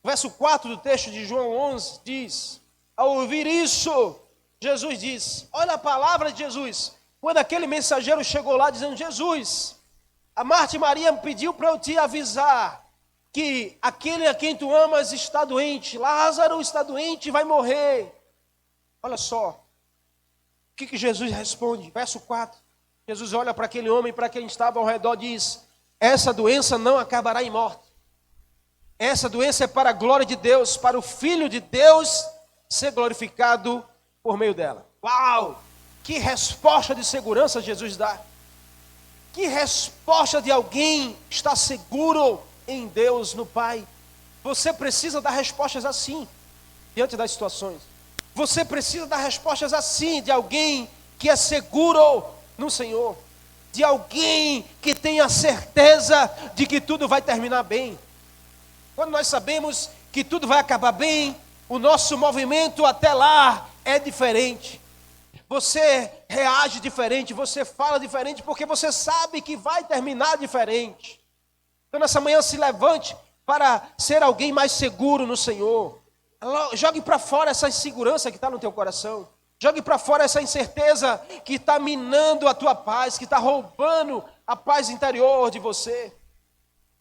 Verso 4 do texto de João 11 diz: ao ouvir isso, Jesus diz, olha a palavra de Jesus, quando aquele mensageiro chegou lá dizendo: Jesus, a Marta e Maria me pediu para eu te avisar que aquele a quem tu amas está doente, Lázaro está doente e vai morrer. Olha só, o que Jesus responde? Verso 4, Jesus olha para aquele homem, para quem estava ao redor, diz: essa doença não acabará em morte. Essa doença é para a glória de Deus, para o Filho de Deus ser glorificado por meio dela. Uau! Que resposta de segurança Jesus dá. Que resposta de alguém que está seguro em Deus, no Pai. Você precisa dar respostas assim, diante das situações. Você precisa dar respostas assim, de alguém que é seguro no Senhor. De alguém que tem a certeza de que tudo vai terminar bem. Quando nós sabemos que tudo vai acabar bem, o nosso movimento até lá é diferente. Você reage diferente, você fala diferente, porque você sabe que vai terminar diferente. Então nessa manhã se levante para ser alguém mais seguro no Senhor. Jogue para fora essa insegurança que está no teu coração. Jogue para fora essa incerteza que está minando a tua paz, que está roubando a paz interior de você.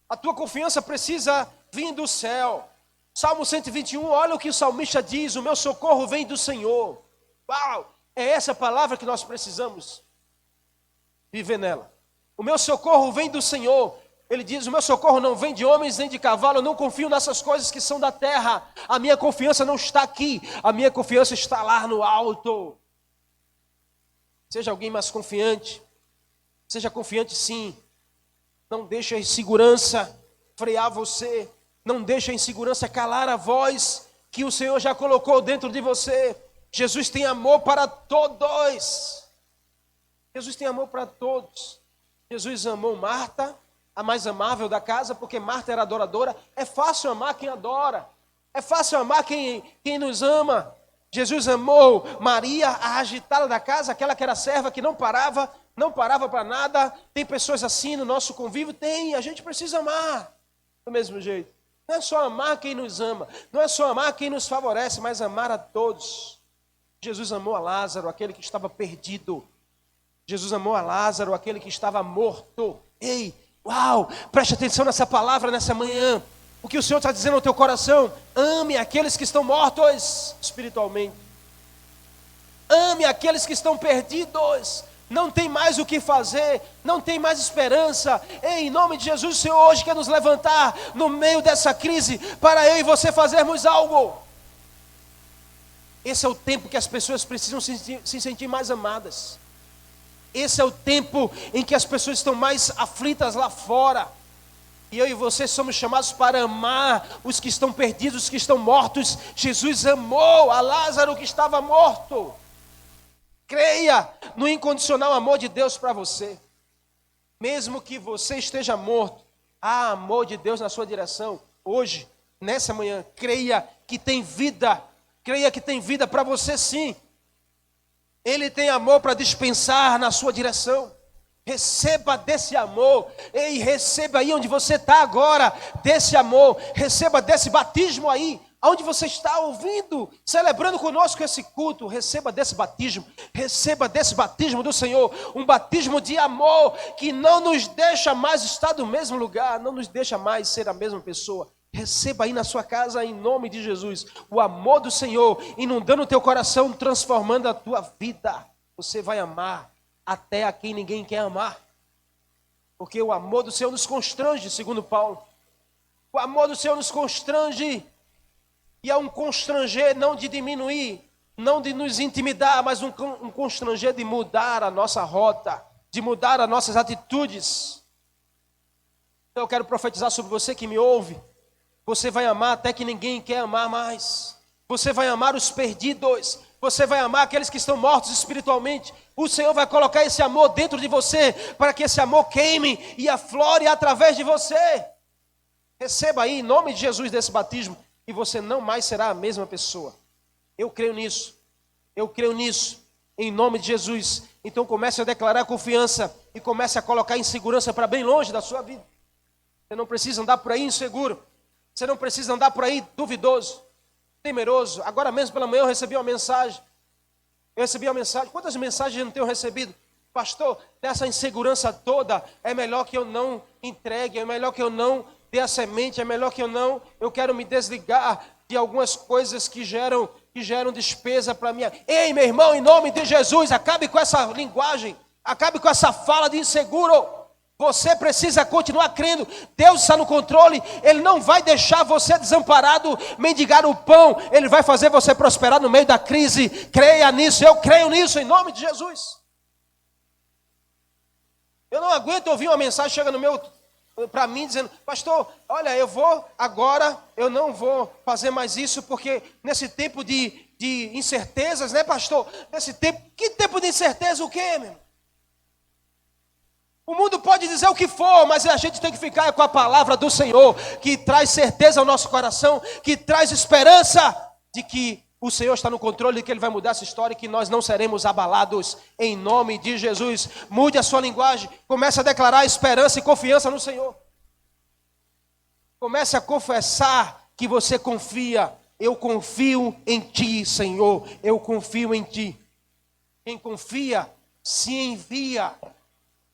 A tua confiança precisa vir do céu. Salmo 121, olha o que o salmista diz: o meu socorro vem do Senhor. Uau! É essa palavra que nós precisamos viver nela. O meu socorro vem do Senhor. Ele diz: o meu socorro não vem de homens nem de cavalo. Eu não confio nessas coisas que são da terra. A minha confiança não está aqui. A minha confiança está lá no alto. Seja alguém mais confiante. Seja confiante sim. Não deixe a insegurança frear você. Não deixe a insegurança calar a voz que o Senhor já colocou dentro de você. Jesus tem amor para todos. Jesus tem amor para todos. Jesus amou Marta, a mais amável da casa, porque Marta era adoradora. É fácil amar quem adora. É fácil amar quem nos ama. Jesus amou Maria, a agitada da casa, aquela que era serva, que não parava para nada. Tem pessoas assim no nosso convívio? Tem, a gente precisa amar do mesmo jeito. Não é só amar quem nos ama, não é só amar quem nos favorece, mas amar a todos. Jesus amou a Lázaro, aquele que estava perdido. Jesus amou a Lázaro, aquele que estava morto. Ei, uau, preste atenção nessa palavra nessa manhã. O que o Senhor está dizendo ao teu coração: ame aqueles que estão mortos espiritualmente. Ame aqueles que estão perdidos. Não tem mais o que fazer, não tem mais esperança. Ei, em nome de Jesus, o Senhor hoje quer nos levantar no meio dessa crise para eu e você fazermos algo. Esse é o tempo que as pessoas precisam se sentir mais amadas. Esse é o tempo em que as pessoas estão mais aflitas lá fora. E eu e você somos chamados para amar os que estão perdidos, os que estão mortos. Jesus amou a Lázaro que estava morto. Creia no incondicional amor de Deus para você. Mesmo que você esteja morto, há amor de Deus na sua direção. Hoje, nessa manhã, creia que tem vida. Creia que tem vida para você sim. Ele tem amor para dispensar na sua direção. Receba desse amor. Ei, receba aí onde você está agora, desse amor. Receba desse batismo aí, onde você está ouvindo, celebrando conosco esse culto. Receba desse batismo. Receba desse batismo do Senhor. Um batismo de amor que não nos deixa mais estar no mesmo lugar, não nos deixa mais ser a mesma pessoa. Receba aí na sua casa, em nome de Jesus, o amor do Senhor inundando o teu coração, transformando a tua vida. Você vai amar até a quem ninguém quer amar. Porque o amor do Senhor nos constrange, segundo Paulo. O amor do Senhor nos constrange. E é um constranger não de diminuir, não de nos intimidar, mas um constranger de mudar a nossa rota, de mudar as nossas atitudes. Então eu quero profetizar sobre você que me ouve. Você vai amar até que ninguém quer amar mais. Você vai amar os perdidos. Você vai amar aqueles que estão mortos espiritualmente. O Senhor vai colocar esse amor dentro de você, para que esse amor queime e aflore através de você. Receba aí, em nome de Jesus, desse batismo, e você não mais será a mesma pessoa. Eu creio nisso. Eu creio nisso. Em nome de Jesus. Então comece a declarar confiança e comece a colocar insegurança para bem longe da sua vida. Você não precisa andar por aí inseguro. Você não precisa andar por aí duvidoso, temeroso. Agora mesmo pela manhã eu recebi uma mensagem. Quantas mensagens eu não tenho recebido? Pastor, dessa insegurança toda, é melhor que eu não entregue, é melhor que eu não dê a semente, é melhor que eu quero me desligar de algumas coisas que geram despesa para mim. Ei, meu irmão, em nome de Jesus, acabe com essa linguagem, acabe com essa fala de inseguro. Você precisa continuar crendo. Deus está no controle. Ele não vai deixar você desamparado, mendigar o pão. Ele vai fazer você prosperar no meio da crise. Creia nisso, eu creio nisso, em nome de Jesus. Eu não aguento ouvir uma mensagem chega para mim dizendo: pastor, olha, eu não vou fazer mais isso, porque nesse tempo de incertezas, né, pastor? Nesse tempo, que tempo de incerteza o quê, meu? O mundo pode dizer o que for, mas a gente tem que ficar com a palavra do Senhor, que traz certeza ao nosso coração, que traz esperança de que o Senhor está no controle, de que Ele vai mudar essa história e que nós não seremos abalados, em nome de Jesus. Mude a sua linguagem, comece a declarar esperança e confiança no Senhor. Comece a confessar que você confia. Eu confio em Ti, Senhor, eu confio em Ti. Quem confia, se envia.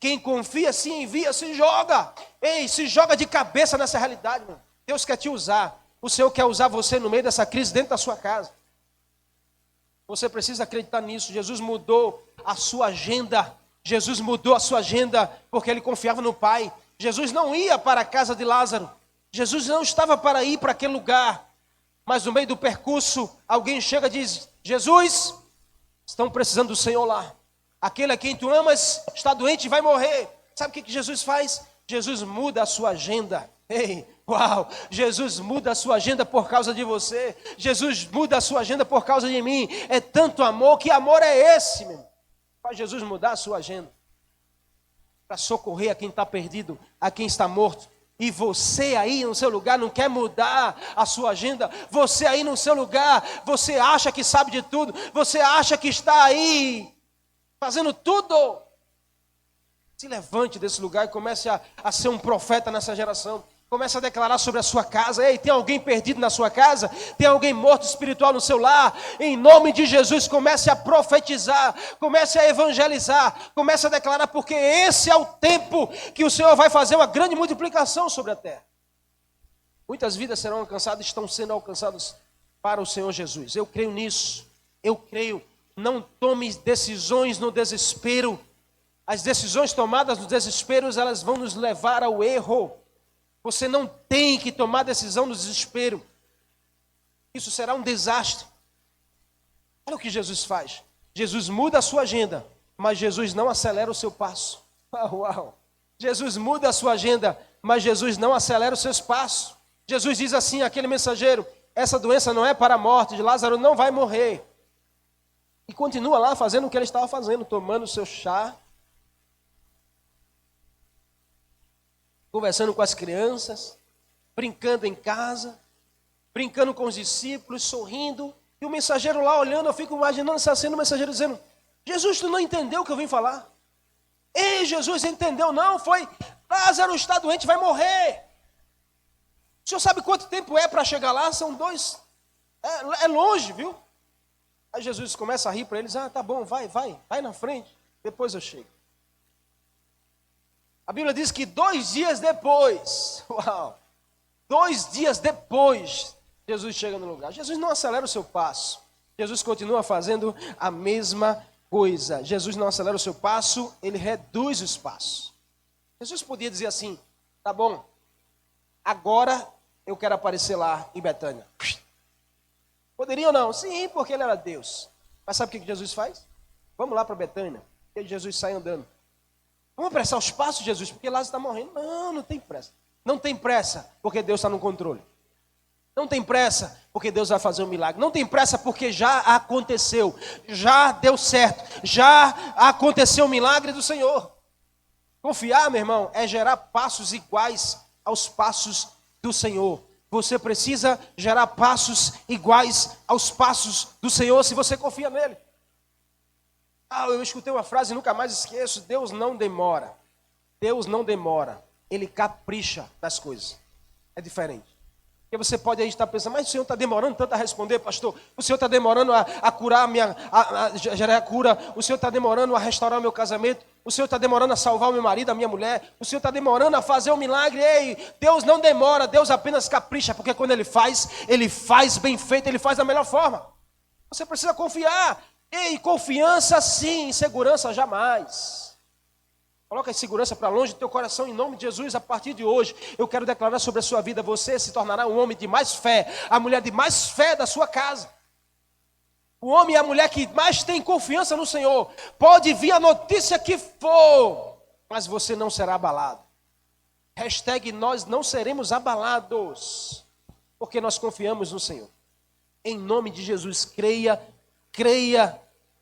Quem confia, se envia, se joga. Ei, se joga de cabeça nessa realidade, mano. Deus quer te usar. O Senhor quer usar você no meio dessa crise, dentro da sua casa. Você precisa acreditar nisso. Jesus mudou a sua agenda. Jesus mudou a sua agenda porque Ele confiava no Pai. Jesus não ia para a casa de Lázaro. Jesus não estava para ir para aquele lugar. Mas no meio do percurso, alguém chega e diz: Jesus, estão precisando do Senhor lá. Aquele a quem tu amas está doente e vai morrer. Sabe o que Jesus faz? Jesus muda a sua agenda. Ei, uau! Jesus muda a sua agenda por causa de você. Jesus muda a sua agenda por causa de mim. É tanto amor. Que amor é esse, meu? Faz Jesus mudar a sua agenda para socorrer a quem está perdido, a quem está morto. E você aí no seu lugar não quer mudar a sua agenda. Você aí no seu lugar, você acha que sabe de tudo. Você acha que está aí fazendo tudo. Se levante desse lugar e comece a ser um profeta nessa geração. Comece a declarar sobre a sua casa. Ei, tem alguém perdido na sua casa? Tem alguém morto espiritual no seu lar? Em nome de Jesus, comece a profetizar. Comece a evangelizar. Comece a declarar, porque esse é o tempo que o Senhor vai fazer uma grande multiplicação sobre a terra. Muitas vidas serão alcançadas, estão sendo alcançadas para o Senhor Jesus. Eu creio nisso. Eu creio. Não tome decisões no desespero. As decisões tomadas no desespero, elas vão nos levar ao erro. Você não tem que tomar decisão no desespero. Isso será um desastre. Olha o que Jesus faz. Jesus muda a sua agenda, mas Jesus não acelera o seu passo. Uau! Jesus muda a sua agenda, mas Jesus não acelera os seus passos. Jesus diz assim àquele mensageiro: essa doença não é para a morte, de Lázaro não vai morrer. E continua lá fazendo o que ele estava fazendo, tomando o seu chá, conversando com as crianças, brincando em casa, brincando com os discípulos, sorrindo. E o mensageiro lá olhando, eu fico imaginando essa cena, o mensageiro dizendo: Jesus, tu não entendeu o que eu vim falar? Ei, Jesus, entendeu? Não, foi Lázaro está doente, vai morrer. O senhor sabe quanto tempo é para chegar lá? São 2, é longe, viu? Aí Jesus começa a rir para eles: tá bom, vai na frente, depois eu chego. A Bíblia diz que 2 dias depois, 2 dias depois, Jesus chega no lugar. Jesus não acelera o seu passo. Jesus continua fazendo a mesma coisa. Jesus não acelera o seu passo, ele reduz os passos. Jesus podia dizer assim: tá bom, agora eu quero aparecer lá em Betânia. Poderia ou não? Sim, porque ele era Deus. Mas sabe o que Jesus faz? Vamos lá para Betânia. E Jesus sai andando. Vamos apressar os passos, Jesus, porque Lázaro está morrendo. Não, não tem pressa. Não tem pressa, porque Deus está no controle. Não tem pressa, porque Deus vai fazer um milagre. Não tem pressa, porque já aconteceu. Já deu certo. Já aconteceu o milagre do Senhor. Confiar, meu irmão, é gerar passos iguais aos passos do Senhor. Você precisa gerar passos iguais aos passos do Senhor, se você confia nele. Eu escutei uma frase e nunca mais esqueço: Deus não demora. Deus não demora. Ele capricha nas coisas. É diferente. Porque você pode aí estar pensando: mas o Senhor está demorando tanto a responder, pastor. O Senhor está demorando a curar gerar a cura. O Senhor está demorando a restaurar o meu casamento. O Senhor está demorando a salvar o meu marido, a minha mulher. O Senhor está demorando a fazer um milagre. Ei, Deus não demora, Deus apenas capricha. Porque quando Ele faz bem feito, Ele faz da melhor forma. Você precisa confiar. Ei, confiança sim, insegurança jamais. Coloca a insegurança para longe do teu coração em nome de Jesus. A partir de hoje, eu quero declarar sobre a sua vida: você se tornará um homem de mais fé, a mulher de mais fé da sua casa. O homem e a mulher que mais tem confiança no Senhor. Pode vir a notícia que for, mas você não será abalado. Hashtag nós não seremos abalados, porque nós confiamos no Senhor. Em nome de Jesus, creia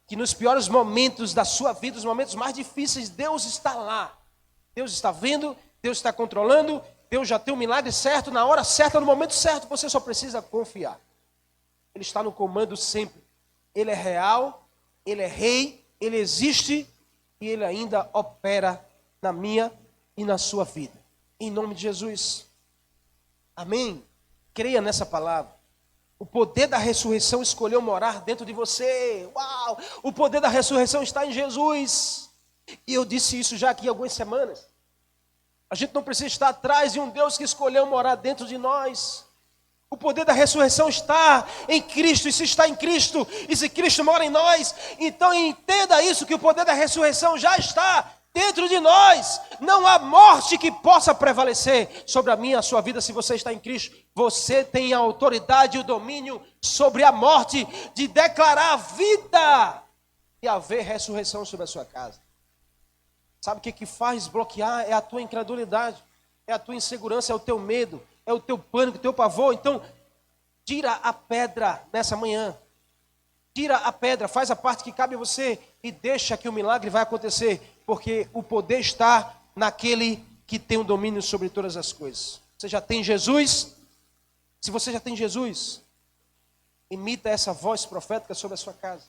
que nos piores momentos da sua vida, os momentos mais difíceis, Deus está lá. Deus está vendo, Deus está controlando, Deus já tem o milagre certo, na hora certa, no momento certo. Você só precisa confiar. Ele está no comando sempre. Ele é real, Ele é rei, Ele existe e Ele ainda opera na minha e na sua vida. Em nome de Jesus. Amém? Creia nessa palavra. O poder da ressurreição escolheu morar dentro de você. Uau! O poder da ressurreição está em Jesus. E eu disse isso já aqui há algumas semanas. A gente não precisa estar atrás de um Deus que escolheu morar dentro de nós. O poder da ressurreição está em Cristo. E se está em Cristo, e se Cristo mora em nós, então entenda isso, que o poder da ressurreição já está dentro de nós. Não há morte que possa prevalecer sobre a minha e a sua vida se você está em Cristo. Você tem a autoridade e o domínio sobre a morte de declarar a vida e haver ressurreição sobre a sua casa. Sabe o que faz bloquear? É a tua incredulidade, é a tua insegurança, é o teu medo, é o teu pânico, o teu pavor. Então, tira a pedra nessa manhã. Tira a pedra, faz a parte que cabe a você e deixa que o milagre vai acontecer. Porque o poder está naquele que tem o domínio sobre todas as coisas. Você já tem Jesus? Se você já tem Jesus, imita essa voz profética sobre a sua casa.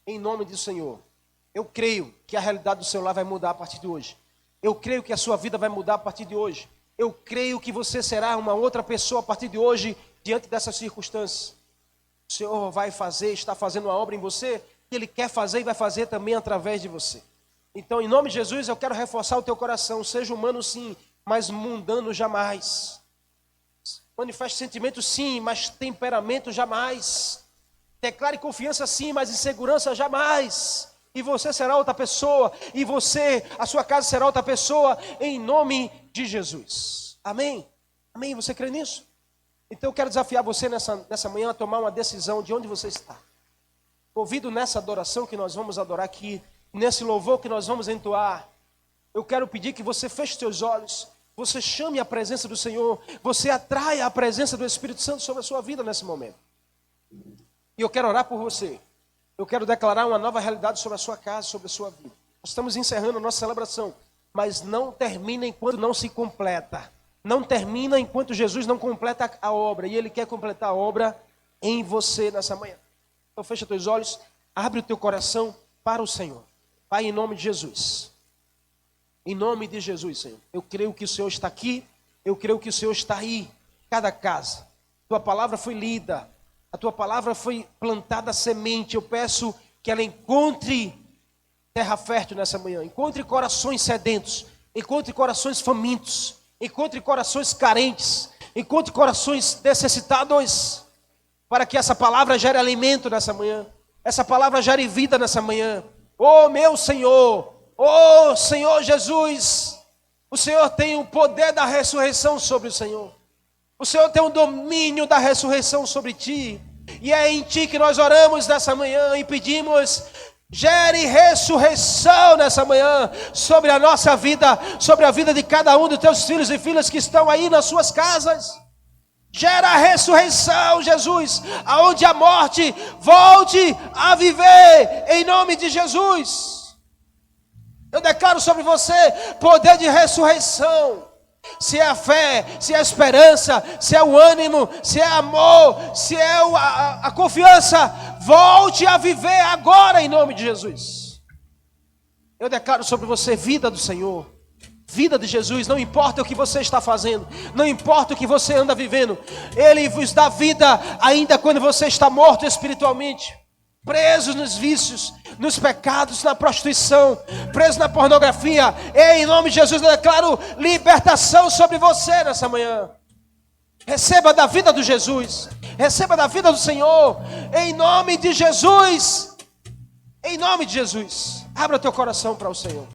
Em nome do Senhor. Eu creio que a realidade do seu lar vai mudar a partir de hoje. Eu creio que a sua vida vai mudar a partir de hoje. Eu creio que você será uma outra pessoa a partir de hoje, diante dessas circunstâncias. O Senhor vai fazer, está fazendo uma obra em você, que Ele quer fazer e vai fazer também através de você. Então, em nome de Jesus, eu quero reforçar o teu coração. Seja humano sim, mas mundano jamais. Manifeste sentimento sim, mas temperamento jamais. Declare confiança sim, mas insegurança jamais. E você será outra pessoa, e você, a sua casa será outra pessoa, em nome de Jesus. Amém? Amém? Você crê nisso? Então eu quero desafiar você nessa manhã a tomar uma decisão de onde você está. Ouvido nessa adoração que nós vamos adorar aqui, nesse louvor que nós vamos entoar, eu quero pedir que você feche seus olhos, você chame a presença do Senhor, você atraia a presença do Espírito Santo sobre a sua vida nesse momento. E eu quero orar por você. Eu quero declarar uma nova realidade sobre a sua casa, sobre a sua vida. Nós estamos encerrando a nossa celebração, mas não termina enquanto não se completa. Não termina enquanto Jesus não completa a obra. E Ele quer completar a obra em você nessa manhã. Então fecha teus olhos, abre o teu coração para o Senhor. Pai, em nome de Jesus. Em nome de Jesus, Senhor. Eu creio que o Senhor está aqui. Eu creio que o Senhor está aí. Cada casa. Tua palavra foi lida. A tua palavra foi plantada semente. Eu peço que ela encontre terra fértil nessa manhã. Encontre corações sedentos. Encontre corações famintos. Encontre corações carentes. Encontre corações necessitados. Para que essa palavra gere alimento nessa manhã. Essa palavra gere vida nessa manhã. Oh meu Senhor, oh Senhor Jesus, o Senhor tem o poder da ressurreição sobre o Senhor. O Senhor tem o domínio da ressurreição sobre ti. E é em ti que nós oramos nessa manhã e pedimos: gere ressurreição nessa manhã sobre a nossa vida, sobre a vida de cada um dos teus filhos e filhas que estão aí nas suas casas. Gera a ressurreição, Jesus, aonde a morte volte a viver, em nome de Jesus. Eu declaro sobre você poder de ressurreição. Se é a fé, se é a esperança, se é o ânimo, se é amor, se é a confiança, volte a viver agora em nome de Jesus. Eu declaro sobre você vida do Senhor, vida de Jesus. Não importa o que você está fazendo, não importa o que você anda vivendo, Ele vos dá vida ainda quando você está morto espiritualmente, preso nos vícios, nos pecados, na prostituição, preso na pornografia. Em nome de Jesus eu declaro libertação sobre você nessa manhã. Receba da vida de Jesus, receba da vida do Senhor, em nome de Jesus. Em nome de Jesus, abra teu coração para o Senhor.